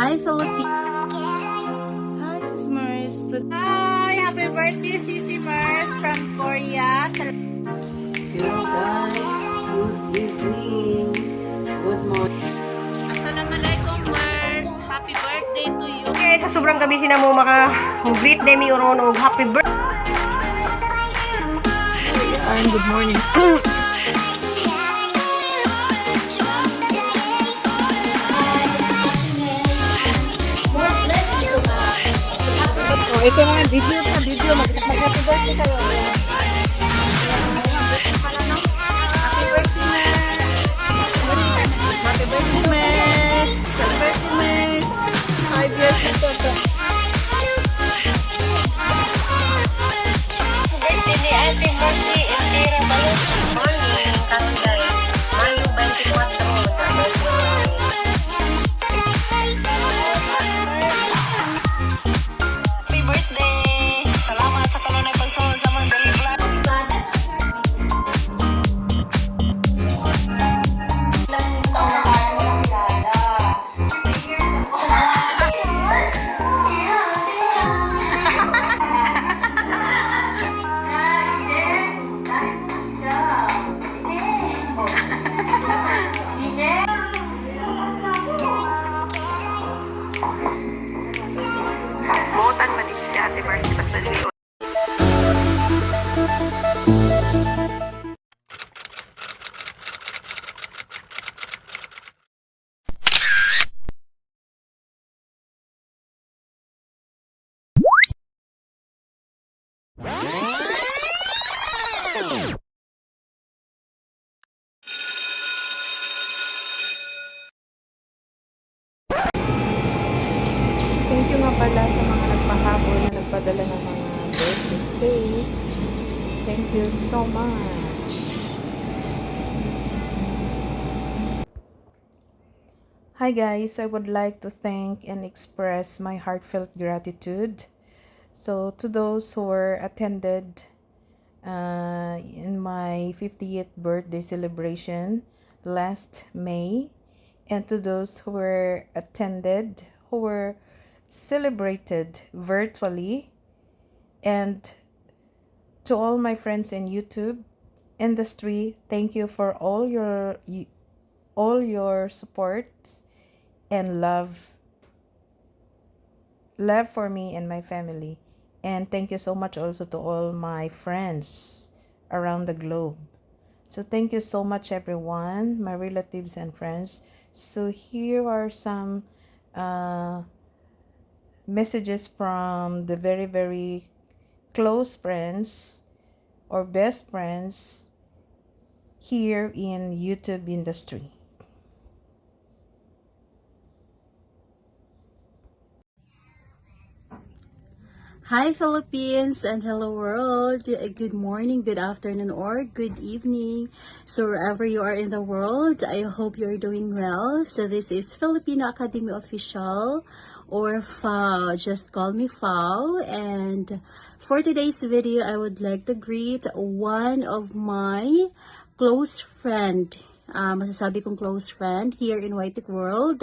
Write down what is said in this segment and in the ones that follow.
Hi, Philippines. Hi, Sis Mars. Hi, happy birthday, Sisi Mars from Korea. Hello guys, good evening, good morning. Assalamualaikum, Mars. Happy birthday to you. Okay, sa sobrang gabi sina mo maka-greet demi oron og happy birthday. Good morning. Ito mga video, mag-happy birthday kayo. Happy birthday, Mars. Happy birthday, Mars. 5 years ito. Birthday ni Ate Mercy Elvira Baluch. Morning, karon guys. Mayo 24 sa birthday. Happy birthday! Salamat sa kanunay pagsunod sa mga daily vlog. Buutan man din siya, Ate Mercy. Basta dili. Thank you nga pala sa mga nagpahabol na nagpadala ng mga birthday cake. Thank you so much. Hi guys, I would like to thank and express my heartfelt gratitude. So to those who were attended in my 50th birthday celebration last May, and to those who were attended, who were celebrated virtually, and to all my friends in YouTube industry, thank you for all your supports and love for me and my family. And thank you so much also to all my friends around the globe. So thank you so much everyone, my relatives and friends. So here are some messages from the very, very close friends or best friends here in YouTube industry. Hi Philippines and hello world. Good morning, good afternoon, or good evening. So wherever you are in the world, I hope you're doing well. So this is Filipino Academy Official, or FAO. Just call me FAO. And for today's video, I would like to greet one of my close friend. Masasabi kong close friend here in White World,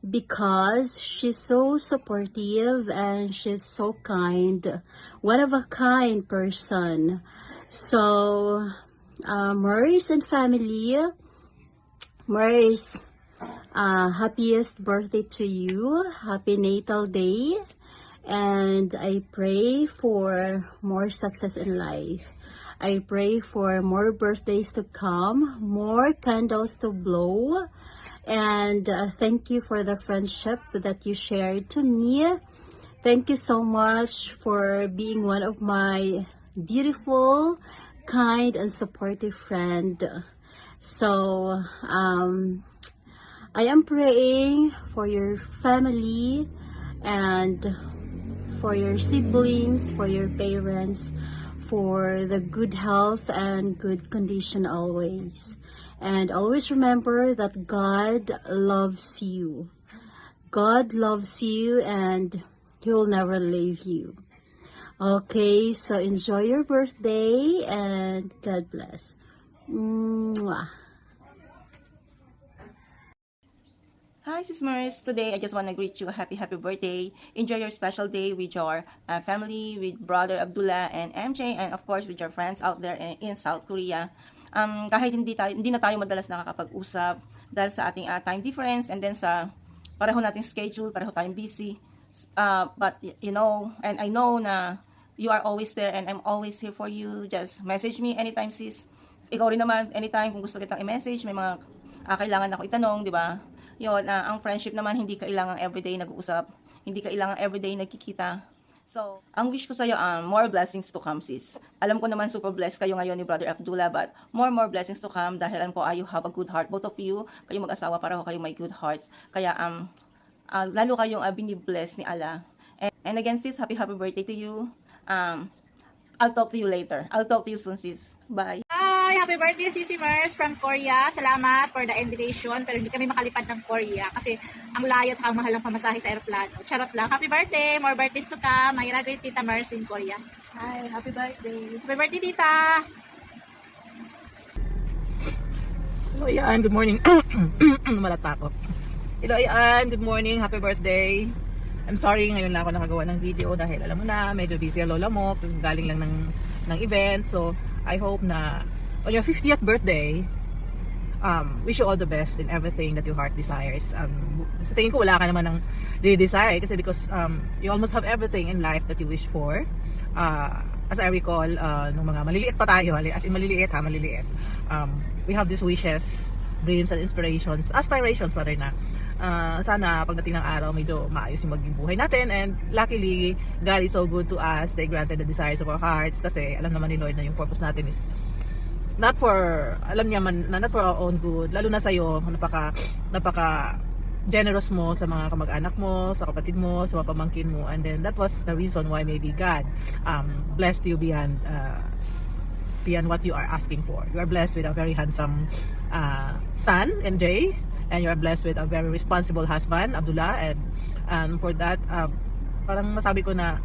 because she's so supportive and she's so kind, one of a kind person. So Mars and family, Mars, happiest birthday to you, happy natal day, and I pray for more success in life. I pray for more birthdays to come, more candles to blow. And thank you for the friendship that you shared to me. Thank you so much for being one of my beautiful, kind, and supportive friend. So I am praying for your family and for your siblings, for your parents, for the good health and good condition always. And always remember that God loves you. God loves you and He will never leave you. Okay, so enjoy your birthday and God bless. Mwah. Hi, Sis Mers. Today, I just want to greet you a happy birthday. Enjoy your special day with your family, with brother Abdullah and MJ, and of course, with your friends out there in South Korea. Kahit hindi na tayo madalas nakakapag-usap dahil sa ating time difference and then sa pareho nating schedule, pareho tayong busy. But, you know, and I know na you are always there and I'm always here for you. Just message me anytime, sis. Ikaw rin naman, anytime kung gusto kitang i-message, may mga kailangan ako itanong, di ba? Yun, ang friendship naman, hindi kailangan everyday nag-uusap, hindi kailangan everyday nagkikita. So, ang wish ko sa'yo, more blessings to come, sis. Alam ko naman super blessed kayo ngayon ni Brother Abdullah, but more blessings to come dahil alam ko you have a good heart. Both of you, kayo mag-asawa, pareho kayo may good hearts. Kaya, lalo kayong binibless ni Allah. And again, sis, happy birthday to you. I'll talk to you later. I'll talk to you soon, sis. Bye. Hi! Happy birthday, Sisi Mers from Korea. Salamat for the invitation. Pero hindi kami makalipad ng Korea kasi ang layo at ang mahal ng pamasahe sa aeroplano. Charot lang. Happy birthday! More birthdays to come. Mayra great Tita Mers in Korea. Hi, happy birthday. Happy birthday, Tita! Hello, Ian. Good morning. Malata ako. Hello, Ian. Good morning. Happy birthday. I'm sorry, ngayon lang ako nakagawa ng video dahil alam mo na, medyo busy ang lola mo. Galing lang ng event. So, I hope na on your 50th birthday, wish you all the best in everything that your heart desires. Sa tingin ko, wala ka naman ng desire kasi because you almost have everything in life that you wish for. As I recall, nung mga maliliit pa tayo, as in maliliit, we have these wishes, dreams and inspirations, aspirations rather na. Sana pagdating ng araw medyo maayos yung maging buhay natin, and luckily God is so good to us. They granted the desires of our hearts kasi alam naman ni Lord na yung purpose natin is not for, alam niya man na not for our own good, lalo na sa'yo, napaka generous mo sa mga kamag-anak mo, sa kapatid mo, sa mga pamangkin mo, and then that was the reason why maybe God blessed you beyond what you are asking for. You are blessed with a very handsome son, MJ, and you are blessed with a very responsible husband, Abdullah, and for that, parang masabi ko na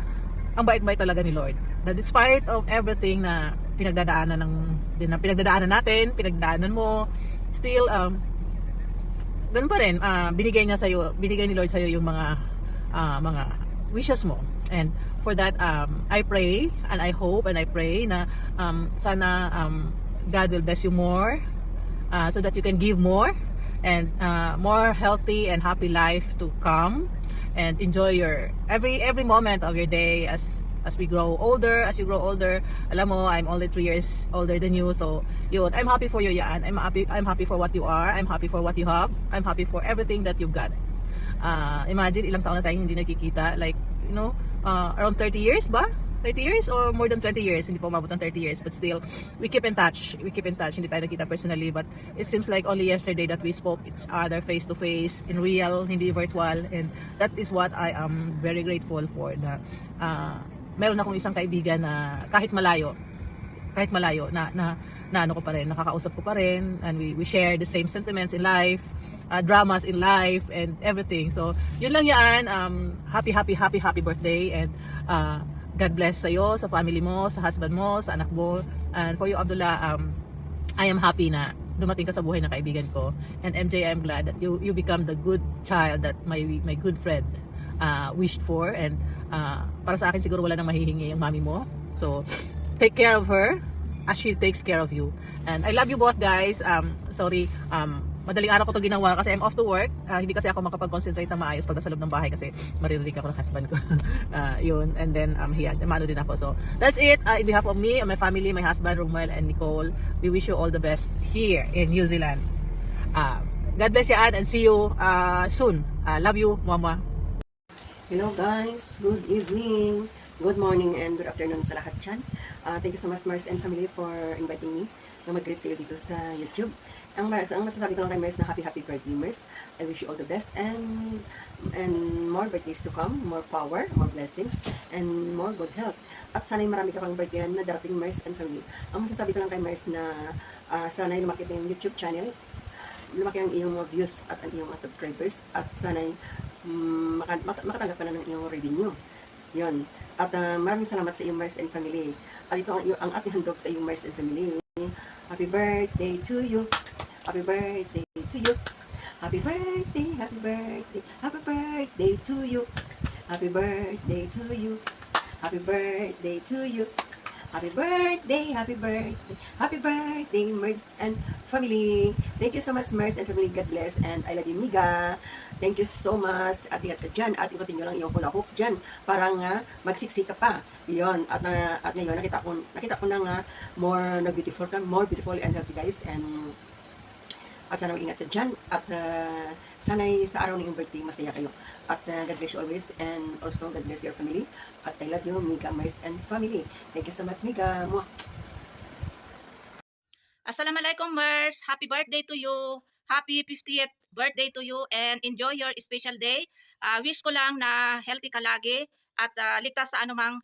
ang bait-bait talaga ni Lord. That despite of everything na pinagdadaanan natin, pinagdaanan mo, still, ganun pa rin, binigay ni Lord sa'yo yung mga wishes mo. And for that, I pray, and I hope, and I pray na sana God will bless you more, so that you can give more, and more healthy and happy life to come, and enjoy your every moment of your day as you grow older. Alam mo, I'm only 3 years older than you, so yun, I'm happy for you, Yan. I'm happy for what you are, I'm happy for what you have, I'm happy for everything that you've got. Imagine ilang taon na tayong hindi nagkikita, like, you know, around 30 years ba? 30 years or more than 20 years, hindi pa umabot ng 30 years, but still, we keep in touch, hindi tayo nakita personally, but it seems like only yesterday that we spoke each other face to face, in real, hindi virtual, and that is what I am very grateful for, na meron akong isang kaibigan na kahit malayo, na ano ko pa rin, nakakausap ko pa rin, and we share the same sentiments in life, dramas in life, and everything. So, yun lang yan. Happy birthday, and God bless sa'yo, sa family mo, sa husband mo, sa anak mo. And for you, Abdullah, I am happy na dumating ka sa buhay ng kaibigan ko. And MJ, I'm glad that you become the good child that my good friend wished for. And para sa akin, siguro wala nang mahihingi yung mami mo. So, take care of her as she takes care of you. And I love you both, guys. Sorry, madaling araw ko to ginawa kasi I'm off to work. Hindi kasi ako makapag-concentrate na maayos pag nasa loob ng bahay kasi maririnig ako ng husband ko. Yun. And then, mano din ako. So, that's it. In behalf of me and my family, my husband, Romel, and Nicole, we wish you all the best here in New Zealand. God bless you, and see you soon. Love you, Mama. Hello guys, good evening, good morning, and good afternoon sa lahat dyan. Thank you so much, Mers and family, for inviting me na mag-greet sa iyo dito sa YouTube. Ang masasabi ko lang kay Mers na happy birthday, Mers. I wish you all the best, and more birthdays to come, more power, more blessings, and more good health. At sana'y marami ka pang birthday na darating, Mers and family. Ang masasabi ko lang kay Mers na sana'y lumaki yung YouTube channel, lumaki ang iyong mga views at ang iyong mga subscribers, at sana'y makatanggap ka na ng iyong revenue. Yun. At maraming salamat sa iyong Mers and family. At ito ang ating handog sa iyong Mers and family. Happy birthday to you. Happy birthday to you. Happy birthday, happy birthday, happy birthday to you. Happy birthday to you. Happy birthday to you. Happy birthday, happy birthday, happy birthday, Mers and family. Thank you so much, Mers and family. God bless. And I love you, Miga. Thank you so much. At ingat ka dyan. At ikutin nyo lang yung hula hoop dyan. Parang magsiksik ka pa. Yun. At ngayon, nakita ko na nga more beautiful ka. More beautiful and healthy, guys. And at sana mag-ingat ka dyan. At sana'y sa araw ng iyong birthday, masaya kayo. At God bless you always. And also, God bless your family. At I love you, Miga, Mers, and family. Thank you so much, Miga. Mwah. Assalamualaikum, Mers. Happy birthday to you. Happy 50th birthday to you and enjoy your special day. Wish ko lang na healthy ka lagi at ligtas sa anumang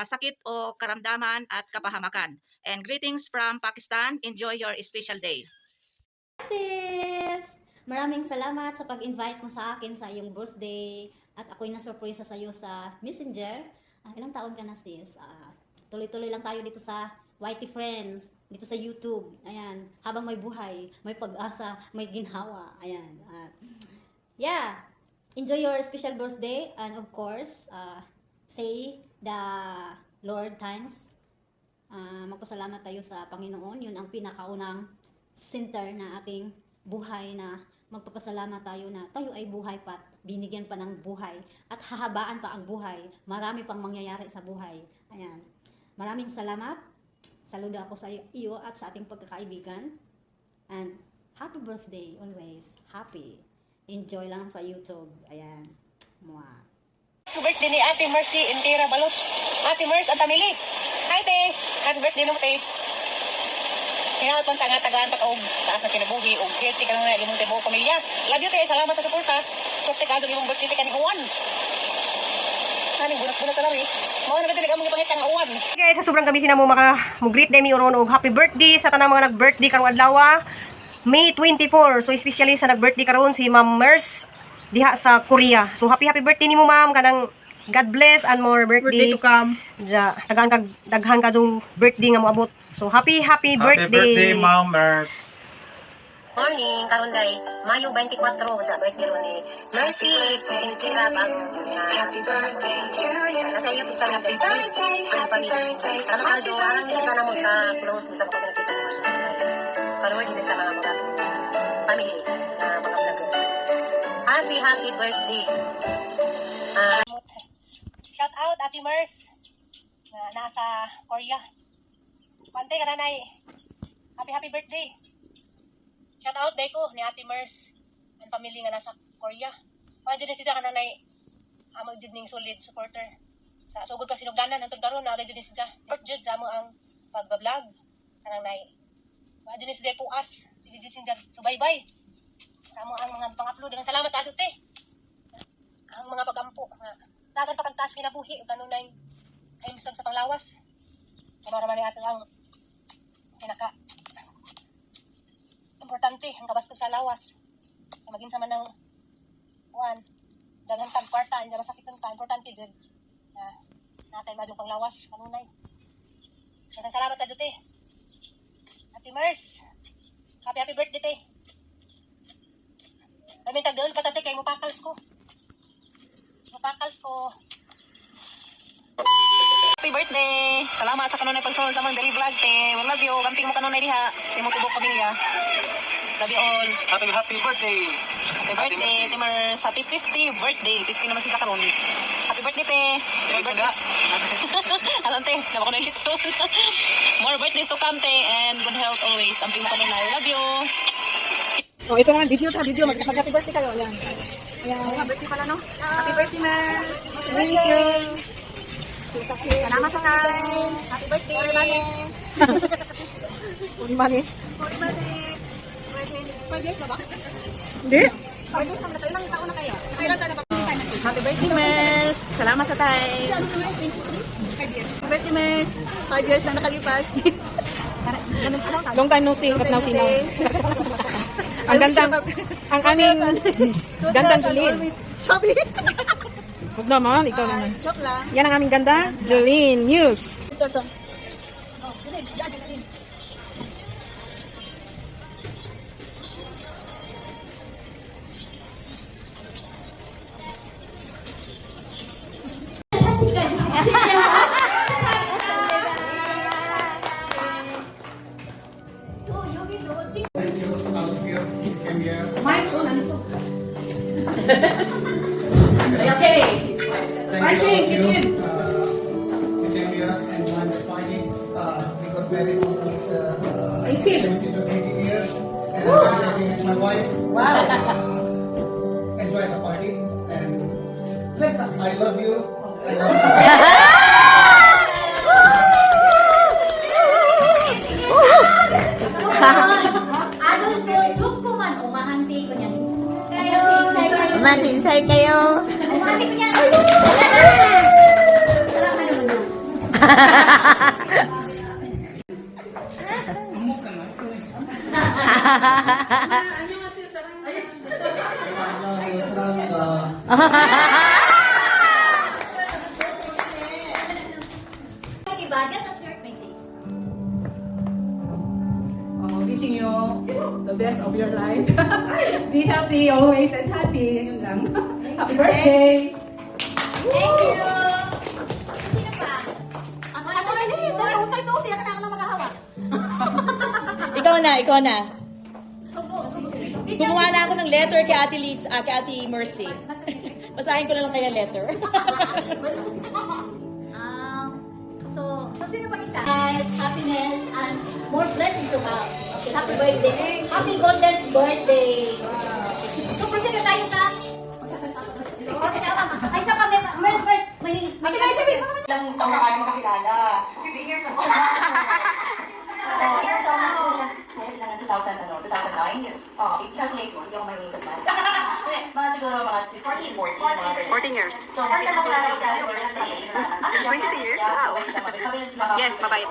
sakit o karamdaman at kapahamakan. And greetings from Pakistan. Enjoy your special day. Sis! Maraming salamat sa pag-invite mo sa akin sa iyong birthday at ako'y na-surprise sa iyo sa Messenger. Ilang taon ka na, sis? Tuloy-tuloy lang tayo dito sa YT Friends, dito sa YouTube. Ayan, habang may buhay, may pag-asa, may ginhawa. Ayan. Yeah, enjoy your special birthday and of course, say the Lord thanks. Magpasalamat tayo sa Panginoon. Yun ang pinakaunang center na ating buhay na magpapasalamat tayo na tayo ay buhay pa, binigyan pa ng buhay at hahabaan pa ang buhay. Marami pang mangyayari sa buhay. Ayan. Maraming salamat. Saludo ako sa iyo at sa ating pagkakaibigan. And happy birthday always. Happy. Enjoy lang sa YouTube. Ayan. Mwah. Happy birthday ni Ate Mercy Intira Baloch. Ate Mers at family. Hi, te. Happy birthday no, te. Hinawat pang taga-tagaan pa kaog taas na kinabuhi o healthy ka nga imong tibuok pamilya. Love you, te. Salamat sa suporta. Sorte ka imong birthday te kaning uwan. Kaning bunak-bunak ka lang eh. Mao na gid among ipangita nga uwan. Guys, sa sobrang gabi sina mo greet day mi uron og happy birthday sa tanang mga nag-birthday karong adlaw, May 24. So especially sa nag-birthday karon si Ma'am Mers diha sa Korea. So happy birthday nimo, ma'am. Kanang God bless and more birthday to come. Daghan ka dong birthday nga moabot. So happy birthday. Happy birthday, Ma'am Mers. Morning, karon day Mayo 24 sa birthday ron ni Mercy Intira Baloch. Happy birthday to you. Nasa YouTube channel ni Mercy and family. Sana aldo arang ni kana mo ka close sa mga nakita sa mga followers din sa mga family, mga vlogger. Happy birthday. Shout out Ate Mers na nasa Korea. Pantay ka nanay. Happy birthday. Shout out day ko ni Ate Mers and family nga nasa Korea. Pwede din sila ka nanay amang jud ning solid supporter. Sa sugod ka sinugdanan ang tugdaron na jud sila. Support jud sa mo ang pagba-vlog. Kanang nay. Pwede din sila puas. Sige jud sila subaybay. Sa mo ang mga pang-upload. Salamat ato te. Ang mga pagampo nga dagan pa kang taas kinabuhi ug kanunay kaimsag sa panglawas. Kamara man ni ato ang pinaka importante ang kabaskog sa lawas. Maging sama ng kuan daghan tag kwarta indi masakit ang importante jud. Natay madung panglawas kanunay. Daghang salamat ta te. Ate Mers. Happy birthday te. Kami tagdeul pa tate kay mo pakals ko. Happy birthday! Salamat sa kanunay pagsunod sa mga daily vlog, te. We love you. Gamping mo kanunay diha sa imong tubok pamilya. Love you all. Happy birthday. Happy birthday, Timers. Happy 50th birthday. 50 naman siya sa karon. Happy birthday, te. Happy birthdays. Alam, te. Naman ko na litso. More birthdays to come, te. And good health always. Gamping mo kanunay. Love you. Oh, ito naman, video. Mag-happy birthday kayo. Ayan. Ayan, birthday pala, no? Happy birthday, Mers. Thank you. Salamat sa time. Happy birthday. Puri money. 5 years na ba? Hindi. 5 years na ba? Ilang taon na kayo? Happy birthday, Mers. Salamat sa time. 5 years. Happy birthday, Mers. 5 years na nakalipas. Long time no see. But now see now. Ang gandang, ang aming gandang Jolene. Chubby. Huwag naman, ikaw naman. Joke lang. Yan ang aming ganda, Jolene News. Ito. Okay. Thank you all of you. We came here and joined this party. We got married almost 70 to 80 years. And I'm very happy with my wife. Wow. Enjoy the party. And I love you. I love you. Adol ko, chuk ko man, umahanti ko niya. Kayo, Matinsay kayo. umahanti ko niya. Sarap na naman. Diba? Just a short message. Wishing you the best of your life. Be healthy always and happy. Yun lang. Happy birthday! Thank you! Sino pa? Ako na siya ka na ako na makahawak. Ikaw na. Ubo. Gumawa na ako ng letter kay Ate Liz, kay Ate Mercy. Basahin ko lang kaya letter. So sino pa isa? Happiness and more blessings to come. Okay, happy birthday. Happy golden birthday. So proceed na tayo sa... Ay, isa pa, Mers, may... Ilang taon na kayo makakilala? 15 years ago. Ilang taon na sila? Ilang 2009? Oo, i-calculate mo. Hindi ako mayroon sa math. Mga siguro mga 15, 14. 14 years. So, first time ako nakakita sa anniversary. 20 years? Wow. Yes, mabait.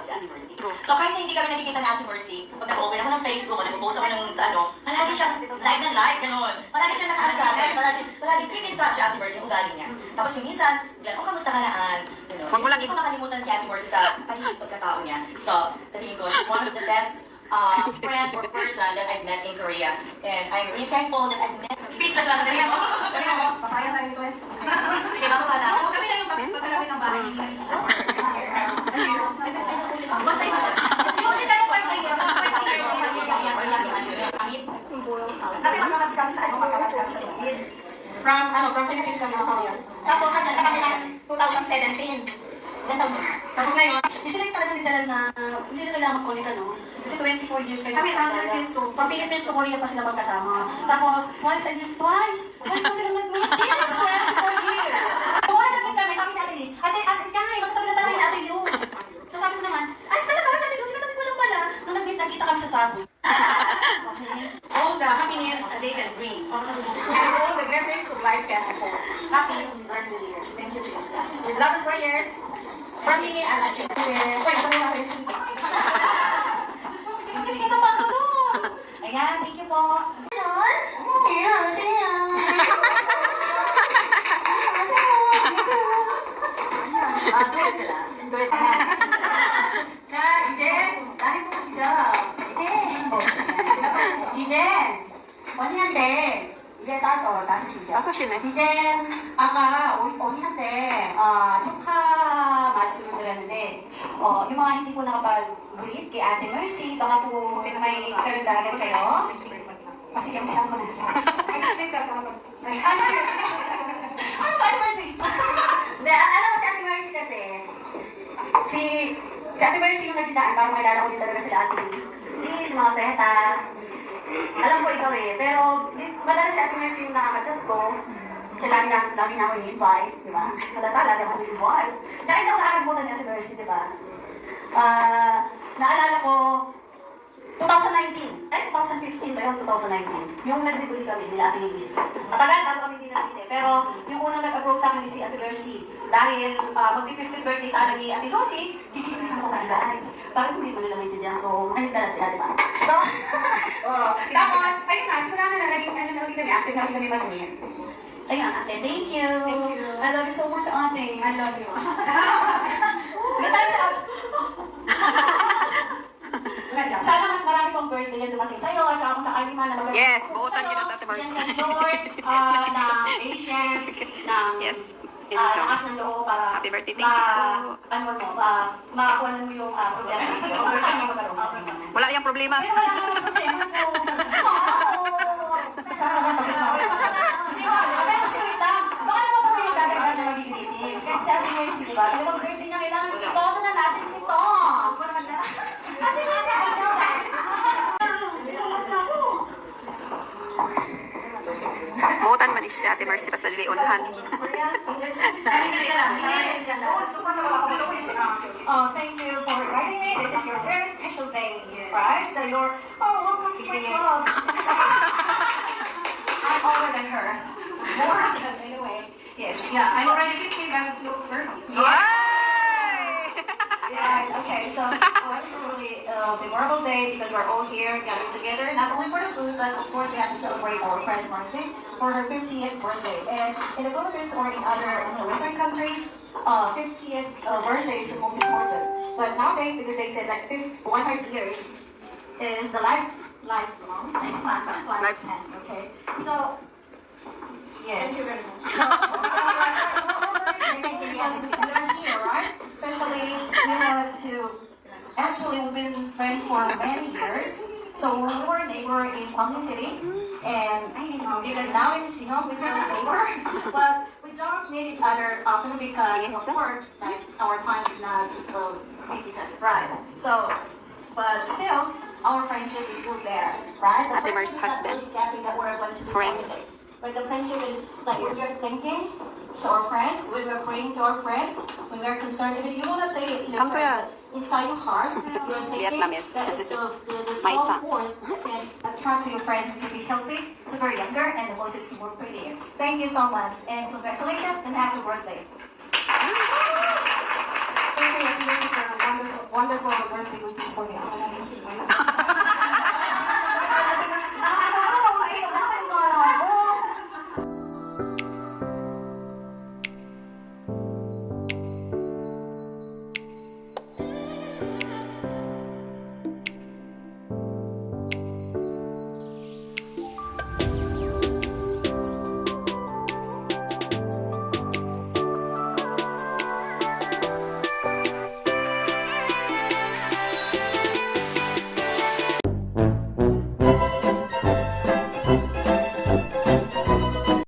So, kahit na hindi kami nakikita ni Ate Mercy, pag nag-open ako ng Facebook, o nag-post ako ng sa ano, palagi siyang live na live, gano'n. Palagi siya nakaano sa akin, palagi keep in touch si Ate Mercy, kung galing niya. Tapos yung minsan, oh, kamusta ka naan? Huwag mo lang Hindi ko makalimutan kay Ate Mercy sa pagkatao niya. So, sa tingin ko, she's one of the best friend or person that I've met in Korea. And I'm really thankful that I've met her. Speechless lang, dali mo. Papaya tayo ito eh. Sige, baka pala. Kami na yung papalapit ng bahay. Basta ito. Hindi tayo pa sa iyo. Kasi makakats kami sa ano, makakats kami sa Iid. From Philippines kami ako ngayon. Tapos, nagkita kami ng 2017. Tapos ngayon, yung sila yung talagang literal na, hindi na kailangan mag-connect ano. Kasi 24 years kayo. Kami, from Philippines to Korea pa sila magkasama. Tapos, twice pa sila nag-meet. Sino nag-swear for years? Kung wala nag-meet kami, sabi ni Ate Liz, Ate Sky, magkatabi na pala ni Ate Luz. So sabi ko naman, ay, talaga sa Ate Luz, sinatabi ko lang pala. Nung nag-meet, nakita kami sa Subway. Okay. All the happiness that they can bring. All the blessings of life can afford. Happy birthday. Thank you. With love and prayers. For me, I'm actually here. Wait, sabi nga rin. Isa pa ako doon. Ayan, thank you po. Ayan. Good sila. Good. Jen, dahil po siya. Jen, 언니한테 이제 다섯 시죠. 5시네. 이제 아까 언니한테 축하 말씀을 드렸는데 yung mga hindi po nakapag-greet kay Ate Mercy, baka po may karundagan kayo. Kasi yung isang ko na. Ano ba Ate Mercy? Alam mo si Ate Mercy kasi, si Ate Mercy yung nagkitaan, parang kilala ko din talaga sila Ate Liz, mga Feta. Alam ko ikaw eh, pero madalas si Ate Mercy yung nakaka-chat ko. Siya lagi na ako i-invite, di ba? Lagi ako i-invite. Tsaka hindi ako nakakabutan ni Ate Mercy, di ba? Naalala ko, 2019, 2015 ba yun? 2019. Yung nag-debuli kami nila Ate Liz. Matagal bago kami hindi nagkita. Pero yung unang nag-approach sa akin si Ate Mercy, dahil magpi-50th birthday sa akin ni Ate Lucy, chichismisan ko kami guys. Parang hindi mo nila maintindihan. So, ayun na sila, di ba? So, tapos, ayun na, simula na naging active kami mag-win. Ayun, Ate, thank you. Thank you. I love you so much, Ate. I love you. Hindi tayo sa... Sana mas marami pang birthday yan dumating sa'yo at saka kung sakali man na magaling. Yes, buutan kita sa Ate Mercy. Yan ng Lord, ng patience, ng lakas ng loob para Happy birthday, thank you. makakuha mo yung problema sa iyo. Kung saan mo magkaroon. Wala yung problema. Pero wala naman problema, so... Sana tapos na ako. Di ba? Buutan man si Ate Mercy basta dili unahan. Thank you for inviting me. This is your very special day, right? So you're, welcome to my club. I'm older than her. More than anyway. Yes, yeah, I'm already 15 minutes to 30. Yeah, okay, so this is really a memorable day because we're all here gathered together, not only for the food, but of course we have to celebrate our friend Marcy for her 50th birthday. And in the Philippines or in other Western countries, 50th birthday is the most important. But nowadays, because they said like 100 years is the lifelong lifespan, okay? So, yes. Thank you very much. We are here, right? Especially, we have to, actually we've been friends for many years. So we were a neighbor in Quang City, and because now in Shihong we still a neighbor, but we don't meet each other often because of work, like our time is not right. So, but still, our friendship is still there, right? So Ate Mer's friendship is not husband. really exactly that we're going to do Friend. every day. But the friendship is like when we're thinking to our friends, when we're praying to our friends, when we're concerned, even you want to say it to your Come to friend, but inside your heart, you're thinking Vietnamese. that is the My strong son. force that can attract your friends to be healthy, to be younger, and the most is to work prettier. Thank you so much, and congratulations, and happy birthday. Thank you for a wonderful birthday with this for me.